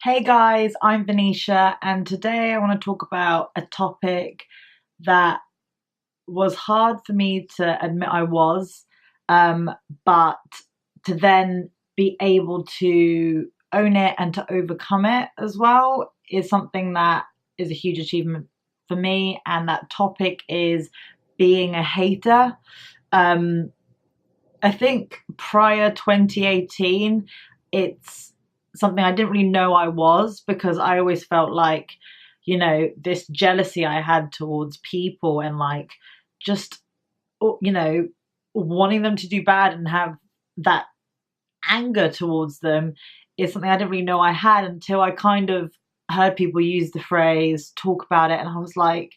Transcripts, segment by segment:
Hey guys, I'm Venetia, and today I want to talk about a topic that was hard for me to admit I was, um, but to then be able to own it and to overcome it as well is something that is a huge achievement for me. And that topic is being a hater. Um, I think prior 2018, it's something I didn't really know I was because I always felt like, this jealousy I had towards people and like just, you know, wanting them to do bad and have that anger towards them is something I didn't really know I had until I kind of heard people use the phrase, talk about it, and I was like,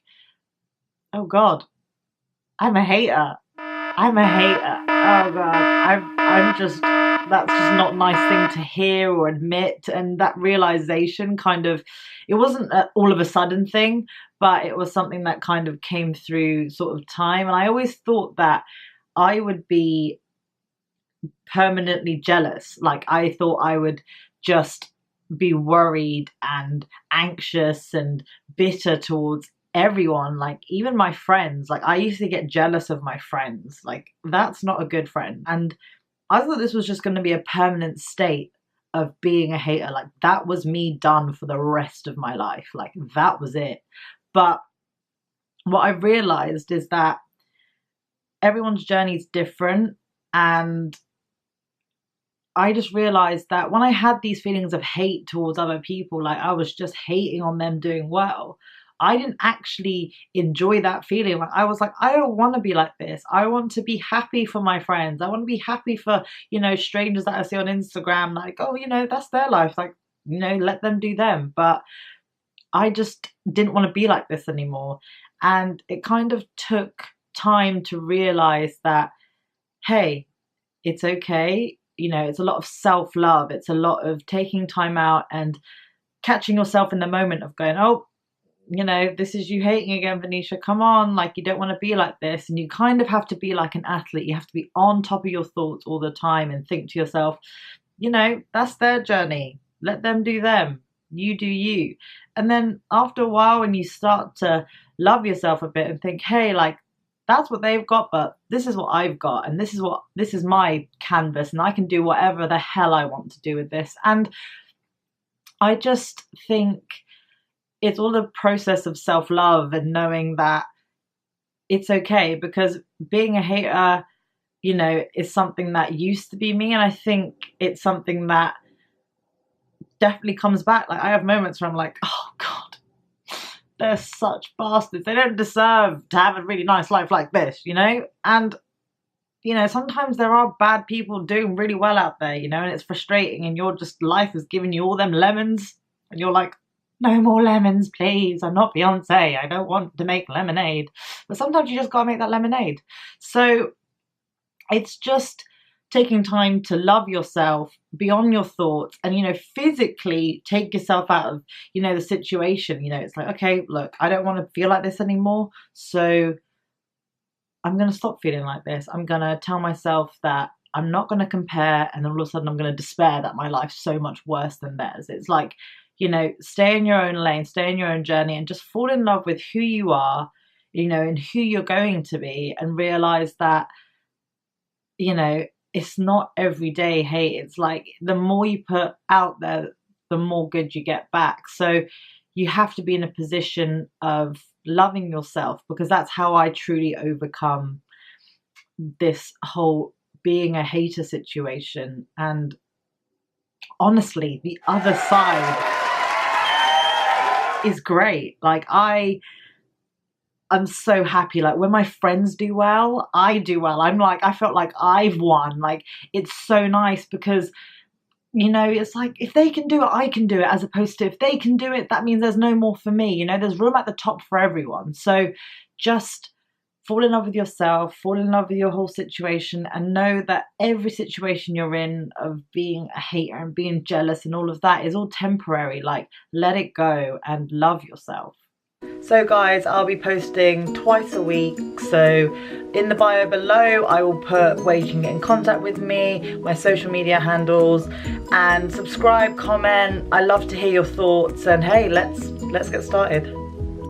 oh God, I'm a hater. I'm a hater. Oh god, I'm just that's just not a nice thing to hear or admit. And that realization kind of, it wasn't all of a sudden thing, but it was something that kind of came through sort of time. And I always thought that I would be permanently jealous. Like I thought I would just be worried and anxious and bitter towards everyone, like even my friends. Like I used to get jealous of my friends. Like that's not a good friend. And I thought this was just going to be a permanent state of being a hater. Like that was me done for the rest of my life. Like that was it. But what I realized is that everyone's journey is different. And I just realized that when I had these feelings of hate towards other people, like I was just hating on them doing well, I didn't actually enjoy that feeling. Like I was like, I don't want to be like this. I want to be happy for my friends. I want to be happy for, strangers that I see on Instagram, like, oh, that's their life. Like, let them do them. But I just didn't want to be like this anymore. And it kind of took time to realize that, hey, it's okay. It's a lot of self love. It's a lot of taking time out and catching yourself in the moment of going, oh, this is you hating again, Venetia. Come on, like you don't want to be like this. And you kind of have to be like an athlete. You have to be on top of your thoughts all the time and think to yourself, that's their journey. Let them do them. You do you. And then after a while, when you start to love yourself a bit and think, hey, like that's what they've got, but this is what I've got, and this is my canvas, and I can do whatever the hell I want to do with this. And I just think it's all the process of self-love and knowing that it's okay, because being a hater, is something that used to be me, and I think it's something that definitely comes back. Like I have moments where I'm like, oh God, they're such bastards. They don't deserve to have a really nice life like this, And sometimes there are bad people doing really well out there, and it's frustrating, and you're just, life is giving you all them lemons, and you're like, no more lemons, please. I'm not Beyonce. I don't want to make lemonade. But sometimes you just gotta make that lemonade. So it's just taking time to love yourself beyond your thoughts and, physically take yourself out of, the situation. It's like, okay, look, I don't want to feel like this anymore. So I'm going to stop feeling like this. I'm going to tell myself that I'm not going to compare. And then all of a sudden I'm going to despair that my life's so much worse than theirs. It's like, stay in your own lane, stay in your own journey, and just fall in love with who you are, and who you're going to be, and realize that, it's not everyday hate. It's like the more you put out there, the more good you get back. So you have to be in a position of loving yourself, because that's how I truly overcome this whole being a hater situation. And honestly, the other side is great. Like I'm so happy. Like when my friends do well, I do well. I'm like, I felt like I've won. Like it's so nice because, it's like if they can do it, I can do it, as opposed to if they can do it, that means there's no more for me. There's room at the top for everyone. So just fall in love with yourself, fall in love with your whole situation, and know that every situation you're in of being a hater and being jealous and all of that is all temporary. Like let it go and love yourself. So guys, I'll be posting twice a week, so in the bio below I will put ways you can get in contact with me, my social media handles, and subscribe, comment. I love to hear your thoughts, and hey, let's get started.